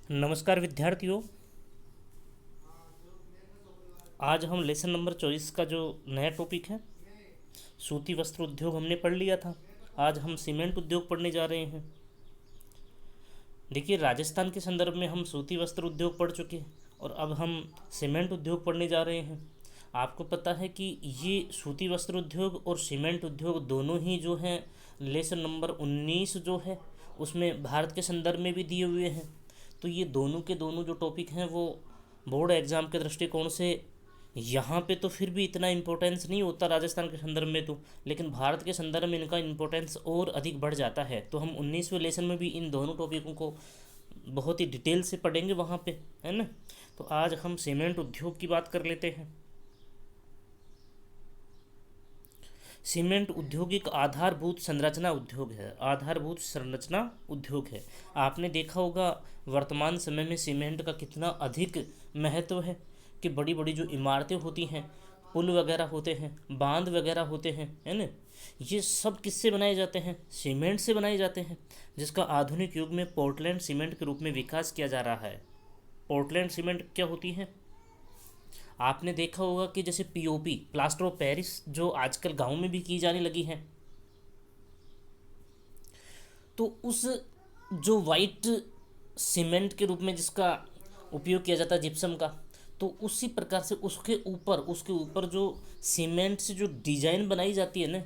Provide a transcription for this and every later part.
नमस्कार विद्यार्थियों। आज हम लेसन नंबर 24 का जो नया टॉपिक है सूती वस्त्र उद्योग हमने पढ़ लिया था। आज हम सीमेंट उद्योग पढ़ने जा रहे हैं। देखिए, राजस्थान के संदर्भ में हम सूती वस्त्र उद्योग पढ़ चुके हैं और अब हम सीमेंट उद्योग पढ़ने जा रहे हैं। आपको पता है कि ये सूती वस्त्र उद्योग और सीमेंट उद्योग दोनों ही जो हैं लेसन नंबर 19 जो है उसमें भारत के संदर्भ में भी दिए हुए हैं। तो ये दोनों के दोनों जो टॉपिक हैं वो बोर्ड एग्ज़ाम के दृष्टिकोण से यहाँ पे तो फिर भी इतना इम्पोर्टेंस नहीं होता राजस्थान के संदर्भ में तो, लेकिन भारत के संदर्भ में इनका इम्पोर्टेंस और अधिक बढ़ जाता है। तो हम 19वें लेसन में भी इन दोनों टॉपिकों को बहुत ही डिटेल से पढ़ेंगे वहाँ पे, है ना। तो आज हम सीमेंट उद्योग की बात कर लेते हैं। सीमेंट उद्योग एक आधारभूत संरचना उद्योग है। आधारभूत संरचना उद्योग है। आपने देखा होगा वर्तमान समय में सीमेंट का कितना अधिक महत्व है कि बड़ी बड़ी जो इमारतें होती हैं, पुल वगैरह होते हैं, बांध वगैरह होते हैं, है ना, ये सब किससे बनाए जाते हैं? सीमेंट से बनाए जाते हैं, जिसका आधुनिक युग में पोर्टलैंड सीमेंट के रूप में विकास किया जा रहा है। पोर्टलैंड सीमेंट क्या होती है? आपने देखा होगा कि जैसे पीओपी, प्लास्टर ऑफ पेरिस, जो आजकल गांव में भी की जाने लगी है, तो उस जो वाइट सीमेंट के रूप में जिसका उपयोग किया जाता है जिप्सम का, तो उसी प्रकार से उसके ऊपर जो सीमेंट से जो डिजाइन बनाई जाती है ना,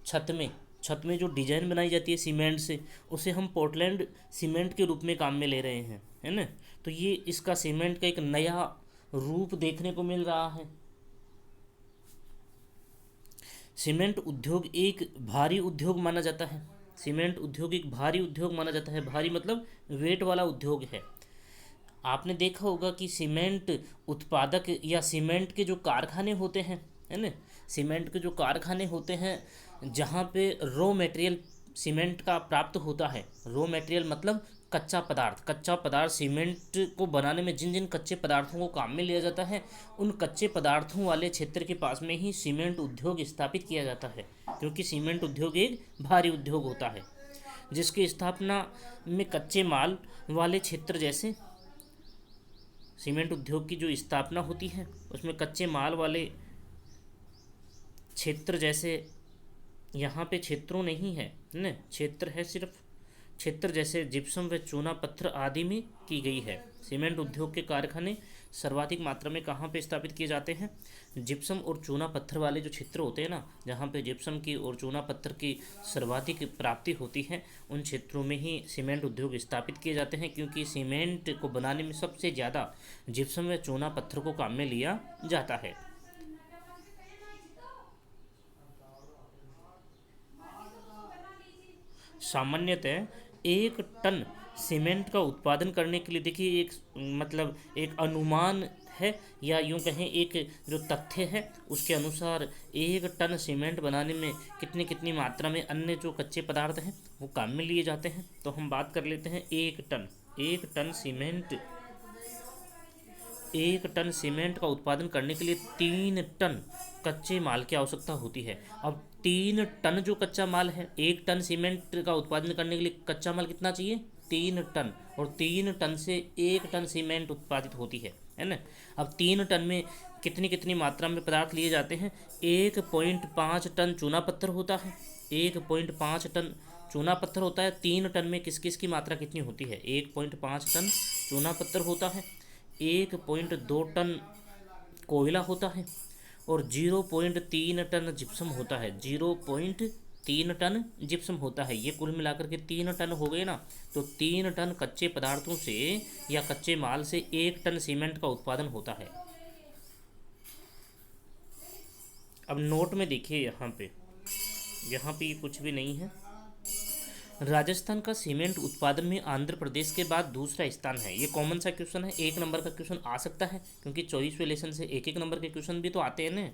छत में जो डिजाइन बनाई जाती है सीमेंट से, उसे हम पोर्टलैंड सीमेंट के रूप में काम में ले रहे हैं, है ना। तो ये इसका सीमेंट का एक नया रूप देखने को मिल रहा है। सीमेंट उद्योग एक भारी उद्योग माना जाता है। सीमेंट उद्योग एक भारी उद्योग माना जाता है। भारी मतलब वेट वाला उद्योग है। आपने देखा होगा कि सीमेंट उत्पादक या सीमेंट के जो कारखाने होते हैं, है ना, सीमेंट के जो कारखाने होते हैं जहाँ पे रॉ मटेरियल सीमेंट का प्राप्त होता है। रॉ मटेरियल मतलब कच्चा पदार्थ सीमेंट को बनाने में जिन जिन कच्चे पदार्थों को काम में लिया जाता है, उन कच्चे पदार्थों वाले क्षेत्र के पास में ही सीमेंट उद्योग स्थापित किया जाता है। क्योंकि सीमेंट उद्योग एक भारी उद्योग होता है जिसकी स्थापना में कच्चे माल वाले क्षेत्र, जैसे सीमेंट उद्योग की जो स्थापना होती है उसमें कच्चे माल वाले क्षेत्र, जैसे यहाँ पे क्षेत्रों नहीं है न, क्षेत्र है सिर्फ, क्षेत्र जैसे जिप्सम व चूना पत्थर आदि में की गई है। सीमेंट उद्योग के कारखाने सर्वाधिक मात्रा में कहाँ पे स्थापित किए जाते हैं? जिप्सम और चूना पत्थर वाले जो क्षेत्र होते हैं ना, जहाँ पे जिप्सम की और चूना पत्थर की सर्वाधिक प्राप्ति होती है, उन क्षेत्रों में ही सीमेंट उद्योग स्थापित किए जाते हैं। क्योंकि सीमेंट को बनाने में सबसे ज़्यादा जिप्सम व चूना पत्थर को काम में लिया जाता है। सामान्यतः 1 टन सीमेंट का उत्पादन करने के लिए, देखिए, एक मतलब एक अनुमान है या यूं कहें एक जो तथ्य है, उसके अनुसार 1 टन सीमेंट बनाने में कितनी कितनी मात्रा में अन्य जो कच्चे पदार्थ हैं वो काम में लिए जाते हैं। तो हम बात कर लेते हैं 1 टन सीमेंट का उत्पादन करने के लिए 3 टन कच्चे माल की आवश्यकता होती है। अब 3 टन जो कच्चा माल है, 1 टन सीमेंट का उत्पादन करने के लिए कच्चा माल कितना चाहिए? 3 टन। और 3 टन से 1 टन सीमेंट उत्पादित होती है ना। अब 3 टन में कितनी कितनी मात्रा में पदार्थ लिए जाते हैं? 1.5 टन चूना पत्थर होता है। 1.5 टन चूना पत्थर होता है। 3 टन में किस किस की मात्रा कितनी होती है? 1.5 टन चूना पत्थर होता है, 1.2 टन कोयला होता है और 0.3 टन जिप्सम होता है। 0.3 टन जिप्सम होता है। ये कुल मिलाकर के 3 टन हो गए ना। तो 3 टन कच्चे पदार्थों से या कच्चे माल से 1 टन सीमेंट का उत्पादन होता है। अब नोट में देखिए, यहाँ पे कुछ भी नहीं है। राजस्थान का सीमेंट उत्पादन में आंध्र प्रदेश के बाद दूसरा स्थान है। ये कॉमन सा क्वेश्चन है, 1 नंबर का क्वेश्चन आ सकता है, क्योंकि 24वें लेसन से 1 नंबर के क्वेश्चन भी तो आते हैं ना।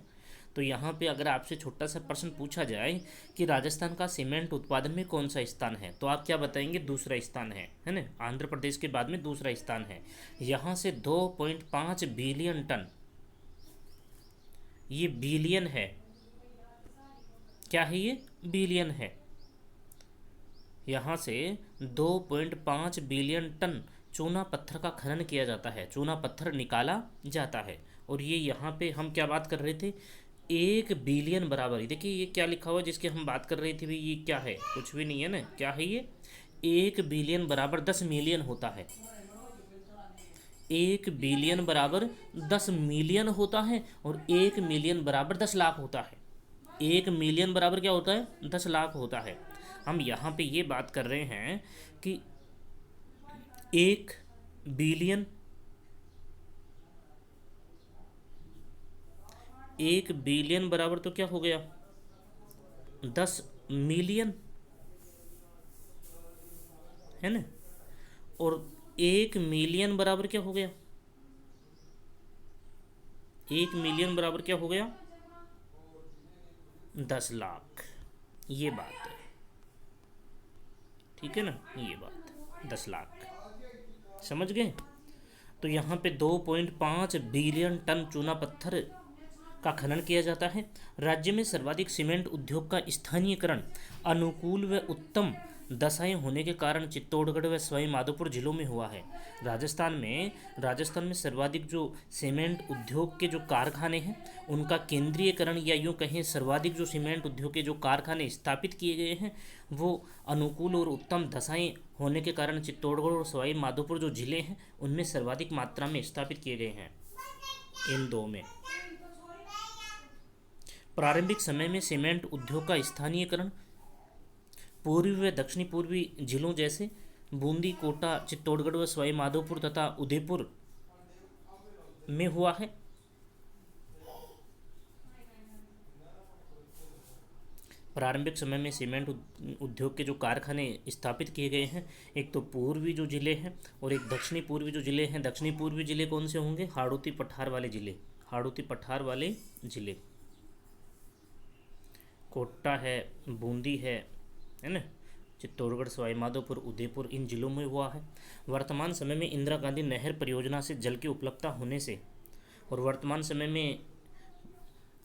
तो यहाँ पे अगर आपसे छोटा सा प्रश्न पूछा जाए कि राजस्थान का सीमेंट उत्पादन में कौन सा स्थान है, तो आप क्या बताएंगे? दूसरा स्थान है ना। आंध्र प्रदेश के बाद में दूसरा स्थान है। यहाँ से 2.5 बिलियन टन, ये बिलियन है, क्या है ये? बिलियन है। यहाँ से 2.5 बिलियन टन चूना पत्थर का खनन किया जाता है, चूना पत्थर निकाला जाता है। और ये यहाँ पे हम क्या बात कर रहे थे, 1 बिलियन बराबर, देखिए ये क्या लिखा हुआ है जिसकी हम बात कर रहे थे भाई, ये क्या है, कुछ भी नहीं है ना, क्या है ये, 1 बिलियन बराबर 10 मिलियन होता है। 1 बिलियन बराबर 10 मिलियन होता है, और 1 मिलियन बराबर 10 लाख होता है। 1 मिलियन बराबर क्या होता है, 10 लाख होता है। हम यहाँ पे ये बात कर रहे हैं कि 1 बिलियन, 1 बिलियन बराबर तो क्या हो गया, 10 मिलियन, है ना। और 1 मिलियन बराबर क्या हो गया, 1 मिलियन बराबर क्या हो गया, 10 लाख। ये बात है, ठीक है ना, ये बात 10 लाख, समझ गए। तो यहाँ पे 2.5 बिलियन टन चूना पत्थर का खनन किया जाता है। राज्य में सर्वाधिक सीमेंट उद्योग का स्थानीयकरण अनुकूल व उत्तम दशाएं होने के कारण चित्तौड़गढ़ व सवाई माधोपुर जिलों में हुआ है। राजस्थान में सर्वाधिक जो सीमेंट उद्योग के जो कारखाने हैं उनका केंद्रीयकरण, या यूँ कहें सर्वाधिक जो सीमेंट उद्योग के जो कारखाने स्थापित किए गए हैं वो अनुकूल और उत्तम दशाएं होने के कारण चित्तौड़गढ़ और सवाई माधोपुर जो जिले हैं उनमें सर्वाधिक मात्रा में स्थापित किए गए हैं, इन दो में। प्रारंभिक समय में सीमेंट उद्योग का स्थानीयकरण पूर्वी व दक्षिणी पूर्वी जिलों जैसे बूंदी, कोटा, चित्तौड़गढ़ व सवाई माधोपुर तथा उदयपुर में हुआ है। प्रारंभिक समय में सीमेंट उद्योग के जो कारखाने स्थापित किए गए हैं, एक तो पूर्वी जो जिले हैं और एक दक्षिणी पूर्वी जो जिले हैं। दक्षिणी पूर्वी जिले कौन से होंगे, हाड़ौती पठार वाले जिले, हाड़ौती पठार वाले जिले, कोटा है, बूंदी है ना, चित्तौड़गढ़, सवाई माधोपुर, उदयपुर, इन जिलों में हुआ है। वर्तमान समय में इंदिरा गांधी नहर परियोजना से जल की उपलब्धता होने से, और वर्तमान समय में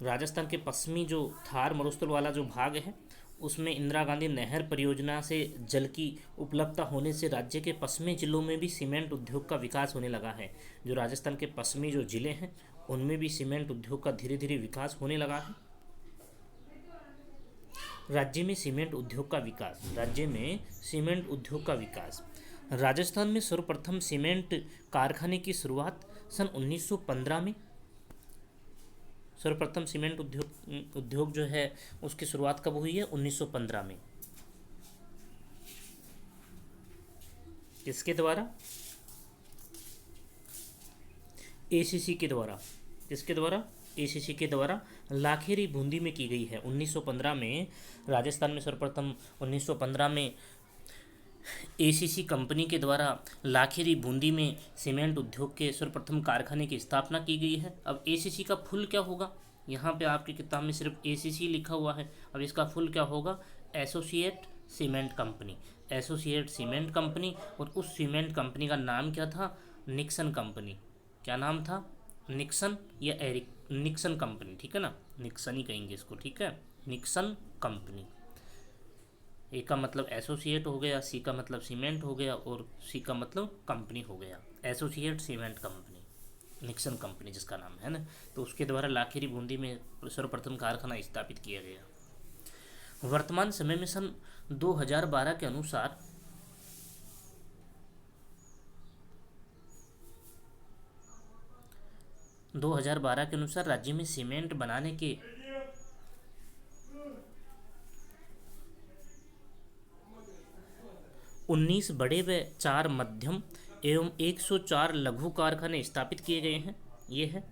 राजस्थान के पश्चिमी जो थार मरुस्थल वाला जो भाग है उसमें इंदिरा गांधी नहर परियोजना से जल की उपलब्धता होने से राज्य के पश्चिमी जिलों में भी सीमेंट उद्योग का विकास होने लगा है। जो राजस्थान के पश्चिमी जो जिले हैं उनमें भी सीमेंट उद्योग का धीरे धीरे विकास होने लगा है। राज्य में सीमेंट उद्योग का विकास, राज्य में सीमेंट उद्योग का विकास। राजस्थान में सर्वप्रथम सीमेंट कारखाने की शुरुआत सन 1915 में, सर्वप्रथम सीमेंट उद्योग जो है उसकी शुरुआत कब हुई है, 1915 में। किसके द्वारा, एसीसी के द्वारा, किसके द्वारा, एसीसी के द्वारा लाखेरी बूंदी में की गई है 1915 में। राजस्थान में सर्वप्रथम 1915 में एसीसी कंपनी के द्वारा लाखेरी बूंदी में सीमेंट उद्योग के सर्वप्रथम कारखाने की स्थापना की गई है। अब एसीसी का फुल क्या होगा, यहाँ पे आपकी किताब में सिर्फ एसीसी लिखा हुआ है, अब इसका फुल क्या होगा, associate cement company, associate cement company. और उस सीमेंट कंपनी का नाम क्या था, निक्सन कंपनी। क्या नाम था, निक्सन या एरिक, निक्सन कंपनी, ठीक है ना, निक्सन ही कहेंगे इसको, ठीक है, निक्सन कंपनी। ए का मतलब एसोसिएट हो गया, सी का मतलब सीमेंट हो गया, और सी का मतलब कंपनी हो गया, associate cement company, Nixon company जिसका नाम है ना। तो उसके द्वारा लाखेरी बूंदी में सर्वप्रथम कारखाना स्थापित किया गया। वर्तमान समय में सन 2012 के अनुसार राज्य में सीमेंट बनाने के 19 बड़े व 4 मध्यम एवं 104 लघु कारखाने स्थापित किए गए हैं। ये है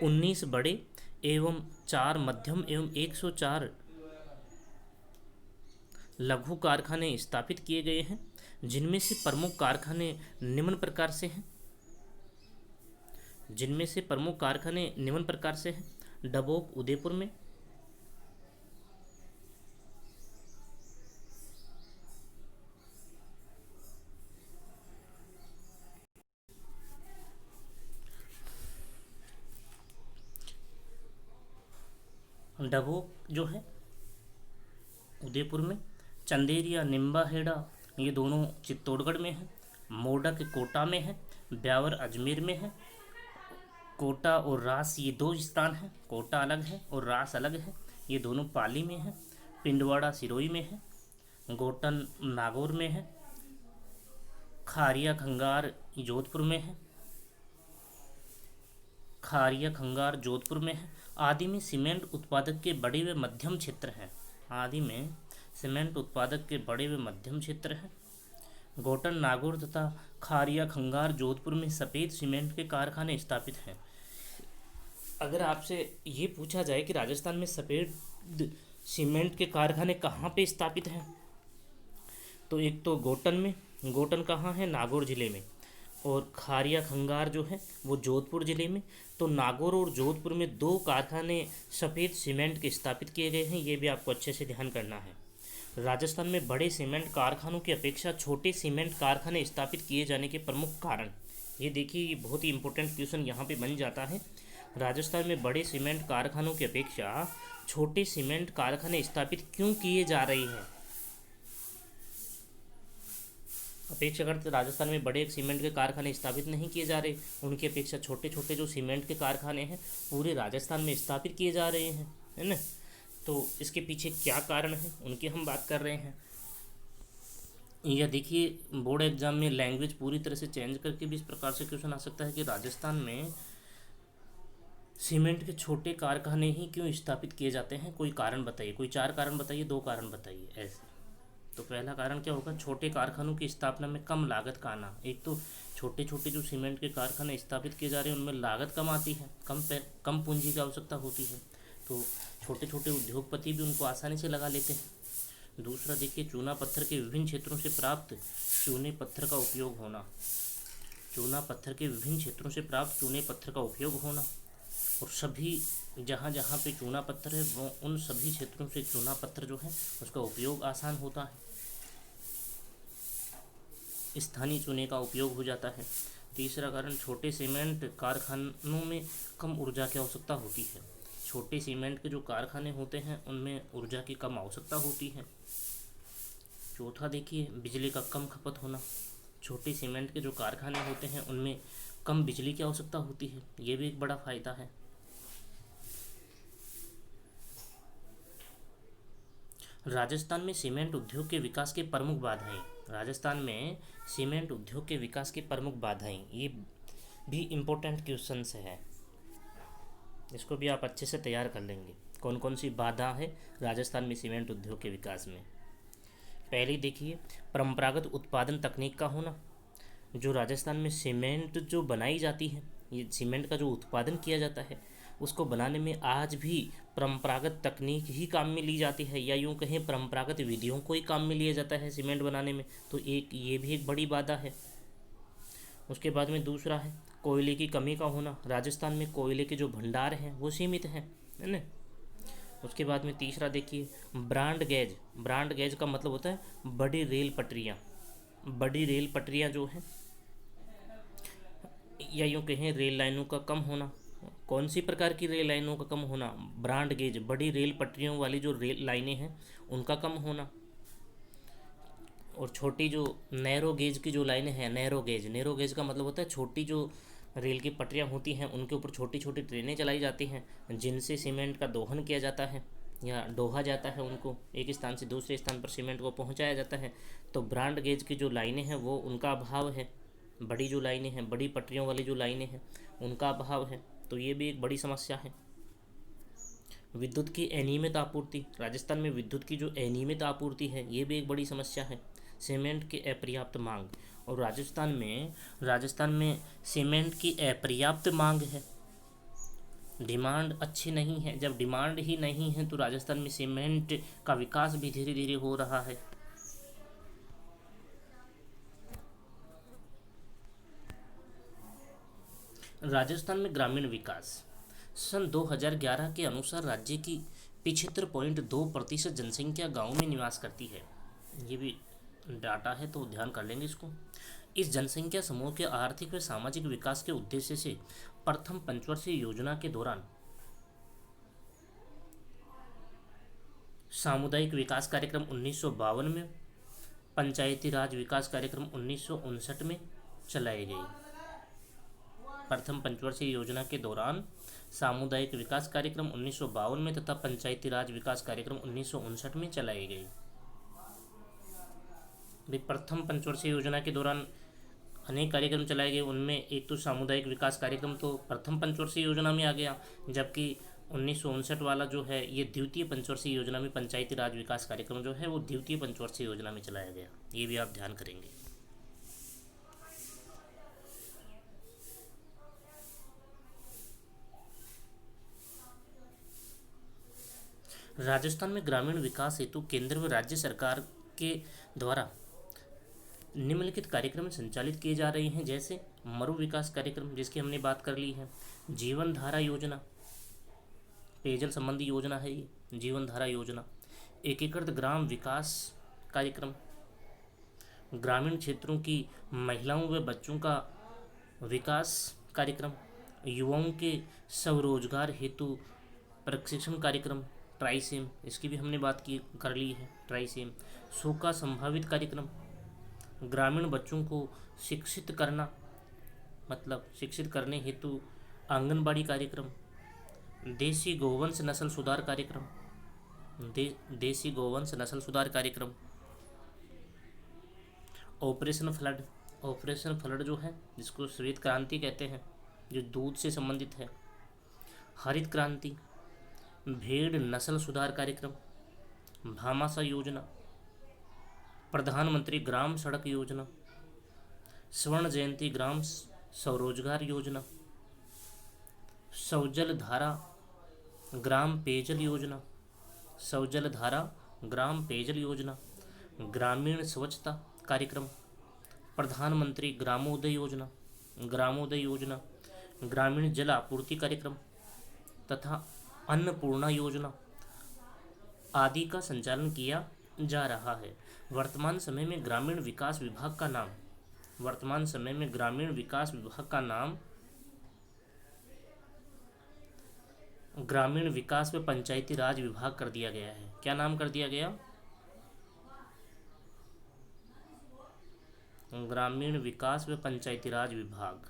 19 बड़े एवं 4 मध्यम एवं 104 लघु कारखाने स्थापित किए गए हैं, जिनमें से प्रमुख कारखाने निम्न प्रकार से हैं, डबोक उदयपुर में, डबोक जो है उदयपुर में, चंदेरिया, निम्बाहेड़ा, ये दोनों चित्तौड़गढ़ में है। मोडक कोटा में है। ब्यावर अजमेर में है। कोटा और रास ये दो स्थान हैं। कोटा अलग है और रास अलग है। ये दोनों पाली में है। पिंडवाड़ा सिरोही में है। गोटन नागौर में है। खारिया खंगार जोधपुर में है। खारिया खंगार जोधपुर में है। आदि में सीमेंट उत्पादक के बड़े व मध्यम क्षेत्र हैं। आदि में सीमेंट उत्पादक के बड़े व मध्यम क्षेत्र हैं। गोटन नागौर तथा खारिया खंगार जोधपुर में सफ़ेद सीमेंट के कारखाने स्थापित हैं। अगर आपसे ये पूछा जाए कि राजस्थान में सफ़ेद सीमेंट के कारखाने कहाँ पे स्थापित हैं, तो एक तो गोटन में, गोटन कहाँ है, नागौर ज़िले में, और खारिया खंगार जो है वो जोधपुर ज़िले में। तो नागौर और जोधपुर में दो कारखाने सफ़ेद सीमेंट के स्थापित किए गए हैं, ये भी आपको अच्छे से ध्यान करना है। राजस्थान में बड़े सीमेंट कारखानों की अपेक्षा छोटे सीमेंट कारखाने स्थापित किए जाने के प्रमुख कारण, ये देखिए, ये बहुत ही इंपॉर्टेंट क्वेश्चन यहाँ पे बन जाता है। राजस्थान में बड़े सीमेंट कारखानों की अपेक्षा छोटे सीमेंट कारखाने स्थापित क्यों किए जा रहे हैं? अपेक्षाकृत राजस्थान में बड़े सीमेंट के कारखाने स्थापित नहीं किए जा रहे, उनकी अपेक्षा छोटे छोटे जो सीमेंट के कारखाने हैं पूरे राजस्थान में स्थापित किए जा रहे हैं, है ना। तो इसके पीछे क्या कारण है उनकी हम बात कर रहे हैं। यह देखिए, बोर्ड एग्जाम में लैंग्वेज पूरी तरह से चेंज करके भी इस प्रकार से क्वेश्चन आ सकता है कि राजस्थान में सीमेंट के छोटे कारखाने ही क्यों स्थापित किए जाते हैं, कोई कारण बताइए, कोई 4 कारण बताइए, 2 कारण बताइए ऐसे। तो पहला कारण क्या होगा, छोटे कारखानों की स्थापना में कम लागत का आना। एक तो छोटे छोटे जो सीमेंट के कारखाने स्थापित किए जा रहे हैं उनमें लागत कम आती है, कम पूंजी की आवश्यकता होती है, तो छोटे छोटे उद्योगपति भी उनको आसानी से लगा लेते हैं। दूसरा देखिए, चूना पत्थर के विभिन्न क्षेत्रों से प्राप्त चूने पत्थर का उपयोग होना। चूना पत्थर के विभिन्न क्षेत्रों से प्राप्त चूने पत्थर का उपयोग होना, और सभी जहाँ जहाँ पे चूना पत्थर है वो उन सभी क्षेत्रों से चूना पत्थर जो है उसका उपयोग आसान होता है, स्थानीय चूने का उपयोग हो जाता है। तीसरा कारण, छोटे सीमेंट कारखानों में कम ऊर्जा की आवश्यकता होती है। छोटे सीमेंट के जो कारखाने होते हैं उनमें ऊर्जा की कम आवश्यकता होती है। चौथा देखिए, बिजली का कम खपत होना। छोटे सीमेंट के जो कारखाने होते हैं उनमें कम बिजली की आवश्यकता होती है, ये भी एक बड़ा फायदा है। राजस्थान में सीमेंट उद्योग के विकास के प्रमुख बाधाएं। राजस्थान में सीमेंट उद्योग के विकास की प्रमुख बाधाएं, ये भी इम्पोर्टेंट क्वेश्चंस है, इसको भी आप अच्छे से तैयार कर लेंगे। कौन कौन सी बाधा है राजस्थान में सीमेंट उद्योग के विकास में। पहले देखिए, परंपरागत उत्पादन तकनीक का होना। जो राजस्थान में सीमेंट जो बनाई जाती है, ये सीमेंट का जो उत्पादन किया जाता है उसको बनाने में आज भी परंपरागत तकनीक ही काम में ली जाती है, या यूँ कहें परंपरागत विधियों को ही काम में लिया जाता है सीमेंट बनाने में, तो ये भी एक बड़ी बाधा है। उसके बाद में दूसरा है कोयले की कमी का होना। राजस्थान में कोयले के जो भंडार हैं वो सीमित हैं, है ना। उसके बाद में तीसरा देखिए, ब्रॉड गेज। ब्रॉड गेज का मतलब होता है बड़ी रेल पटरियाँ। बड़ी रेल पटरियाँ जो हैं, या यूँ कहें रेल लाइनों का कम होना। कौन सी प्रकार की रेल लाइनों का कम होना, ब्रॉड गेज, बड़ी रेल पटरियों वाली जो रेल लाइनें हैं उनका कम होना। और छोटी जो नैरो गेज की जो लाइनें हैं, नैरो गेज का मतलब होता है छोटी जो रेल की पटरियाँ होती हैं उनके ऊपर छोटी छोटी ट्रेनें चलाई जाती हैं जिनसे सीमेंट का दोहन किया जाता है या ढोहा जाता है, उनको एक स्थान से दूसरे स्थान पर सीमेंट को पहुंचाया जाता है। तो ब्रॉड गेज की जो लाइनें हैं वो उनका अभाव है। बड़ी जो लाइनें हैं, बड़ी पटरियों वाली जो लाइनें हैं उनका अभाव है, तो ये भी एक बड़ी समस्या है। विद्युत की अनियमित आपूर्ति। राजस्थान में विद्युत की जो अनियमित आपूर्ति है ये भी एक बड़ी समस्या है। सीमेंट की अपर्याप्त मांग, और राजस्थान में सीमेंट की अपर्याप्त मांग है, डिमांड अच्छी नहीं है। जब डिमांड ही नहीं है तो राजस्थान में सीमेंट का विकास भी धीरे धीरे हो रहा है। राजस्थान में ग्रामीण विकास। सन 2011 के अनुसार राज्य की 75.2% जनसंख्या गांव में निवास करती है। ये भी डाटा है तो ध्यान कर लेंगे इसको। इस जनसंख्या समूह के आर्थिक व सामाजिक विकास के उद्देश्य से प्रथम पंचवर्षीय योजना के दौरान सामुदायिक विकास कार्यक्रम 1952 में पंचायती राज विकास कार्यक्रम 1959 में चलाई गई। प्रथम पंचवर्षीय योजना के दौरान सामुदायिक विकास कार्यक्रम 1952 में तथा पंचायती राज विकास कार्यक्रम 1959 में चलाई गई। प्रथम पंचवर्षीय योजना के दौरान अनेक कार्यक्रम चलाए गए, उनमें एक तो सामुदायिक विकास कार्यक्रम तो प्रथम पंचवर्षीय योजना में आ गया, जबकि 1959 वाला जो है ये द्वितीय पंचवर्षीय योजना में, पंचायती राज विकास कार्यक्रम जो है वो द्वितीय पंचवर्षीय योजना में चलाया गया। ये भी आप ध्यान करेंगे। राजस्थान में ग्रामीण विकास हेतु केंद्र व राज्य सरकार के द्वारा निम्नलिखित कार्यक्रम संचालित किए जा रहे हैं, जैसे मरु विकास कार्यक्रम जिसकी हमने बात कर ली है, जीवन धारा योजना पेयजल संबंधी योजना है ये, जीवन धारा योजना, एकीकृत ग्राम विकास कार्यक्रम, ग्रामीण क्षेत्रों की महिलाओं व बच्चों का विकास कार्यक्रम, युवाओं के स्वरोजगार हेतु प्रशिक्षण कार्यक्रम ट्राइसेम, इसकी भी हमने बात की कर ली है ट्राइसेम, सूखा संभावित कार्यक्रम, ग्रामीण बच्चों को शिक्षित करना मतलब शिक्षित करने हेतु आंगनबाड़ी कार्यक्रम, देसी गोवंश नस्ल सुधार कार्यक्रम, देसी गोवंश नस्ल सुधार कार्यक्रम, ऑपरेशन फ्लड जो है जिसको श्वेत क्रांति कहते हैं जो दूध से संबंधित है, हरित क्रांति, भेड़ नस्ल सुधार कार्यक्रम, भामाशाह योजना, प्रधानमंत्री ग्राम सड़क योजना, स्वर्ण जयंती ग्राम स्वरोजगार योजना, सौजल धारा ग्राम पेयजल योजना, सौजल धारा ग्राम पेयजल योजना, ग्रामीण स्वच्छता कार्यक्रम, प्रधानमंत्री ग्रामोदय योजना, ग्रामीण जल आपूर्ति कार्यक्रम तथा अन्नपूर्णा योजना आदि का संचालन किया जा रहा है। वर्तमान समय में ग्रामीण विकास विभाग का नाम ग्रामीण विकास व पंचायती राज विभाग कर दिया गया है। क्या नाम कर दिया गया? ग्रामीण विकास व पंचायती राज विभाग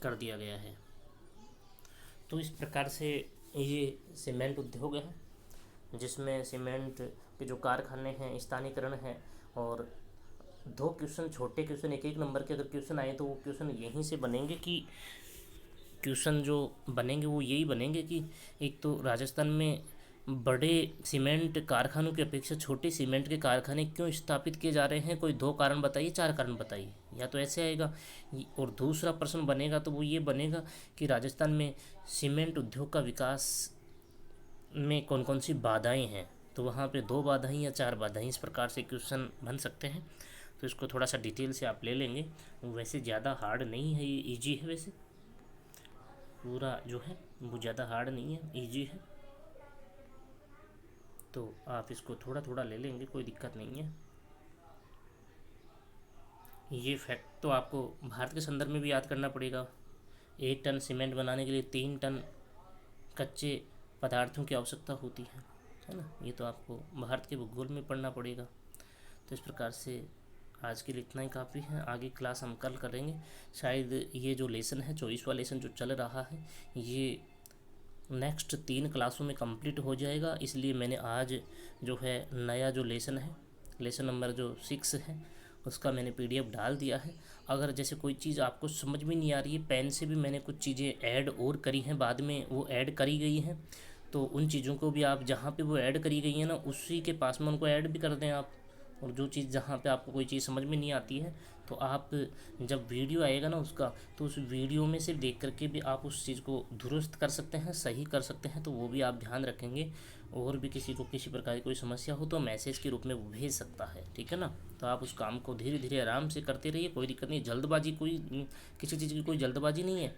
कर दिया गया है। तो इस प्रकार से ये सीमेंट उद्योग है जिसमें सीमेंट के जो कारखाने हैं, स्थानीयकरण है, और दो क्वेश्चन छोटे क्वेश्चन एक नंबर के अगर क्वेश्चन आए तो वो क्वेश्चन यहीं से बनेंगे कि क्वेश्चन जो बनेंगे वो यही बनेंगे कि एक तो राजस्थान में बड़े सीमेंट कारखानों की अपेक्षा छोटे सीमेंट के कारखाने क्यों स्थापित किए जा रहे हैं, कोई 2 कारण बताइए, 4 कारण बताइए, या तो ऐसे आएगा। और दूसरा प्रश्न बनेगा तो वो ये बनेगा कि राजस्थान में सीमेंट उद्योग का विकास में कौन कौन सी बाधाएं हैं, तो वहाँ पे 2 बाधाएं या 4 बाधाएं, इस प्रकार से क्वेश्चन बन सकते हैं। तो इसको थोड़ा सा डिटेल से आप ले लेंगे। वैसे ज़्यादा हार्ड नहीं है, ये ईजी है, वैसे पूरा जो है वो ज़्यादा हार्ड नहीं है, ईजी है। तो आप इसको थोड़ा थोड़ा ले लेंगे, कोई दिक्कत नहीं है। ये फैक्ट तो आपको भारत के संदर्भ में भी याद करना पड़ेगा। 1 टन सीमेंट बनाने के लिए 3 टन कच्चे पदार्थों की आवश्यकता होती है ना। ये तो आपको भारत के भूगोल में पढ़ना पड़ेगा। तो इस प्रकार से आज के लिए इतना ही काफ़ी है। आगे क्लास हम कल करेंगे। शायद ये जो लेसन है 24वां लेसन जो चल रहा है ये नेक्स्ट 3 क्लासों में कंप्लीट हो जाएगा। इसलिए मैंने आज जो है नया जो लेसन है, लेसन नंबर जो 6 है, उसका मैंने PDF डाल दिया है। अगर जैसे कोई चीज़ आपको समझ में नहीं आ रही है, पेन से भी मैंने कुछ चीज़ें ऐड और करी हैं, बाद में वो ऐड करी गई हैं, तो उन चीज़ों को भी आप जहाँ पे वो ऐड करी गई है ना उसी के पास में उनको ऐड भी कर दें आप। और जो चीज़ जहाँ पे आपको कोई चीज़ समझ में नहीं आती है तो आप जब वीडियो आएगा ना उसका, तो उस वीडियो में से देख करके भी आप उस चीज़ को दुरुस्त कर सकते हैं, सही कर सकते हैं। तो वो भी आप ध्यान रखेंगे। और भी किसी को किसी प्रकार की कोई समस्या हो तो मैसेज के रूप में वो भेज सकता है, ठीक है ना। तो आप उस काम को धीरे धीरे आराम से करते रहिए, कोई दिक्कत नहीं। जल्दबाजी किसी चीज़ की कोई जल्दबाजी नहीं है।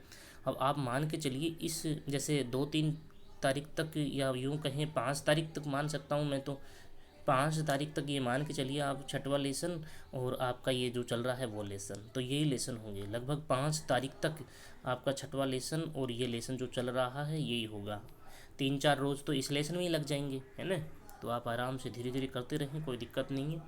अब आप मान के चलिए इस जैसे 2-3 तारीख तक, या यूँ कहें 5 तारीख तक मान सकता हूँ मैं, तो 5 तारीख तक ये मान के चलिए आप 6वां लेसन और आपका ये जो चल रहा है वो लेसन, तो यही लेसन होंगे। लगभग 5 तारीख तक आपका 6वां लेसन और ये लेसन जो चल रहा है यही होगा। 3-4 रोज़ तो इस लेसन में ही लग जाएंगे, है ना। तो आप आराम से धीरे धीरे करते रहें, कोई दिक्कत नहीं है।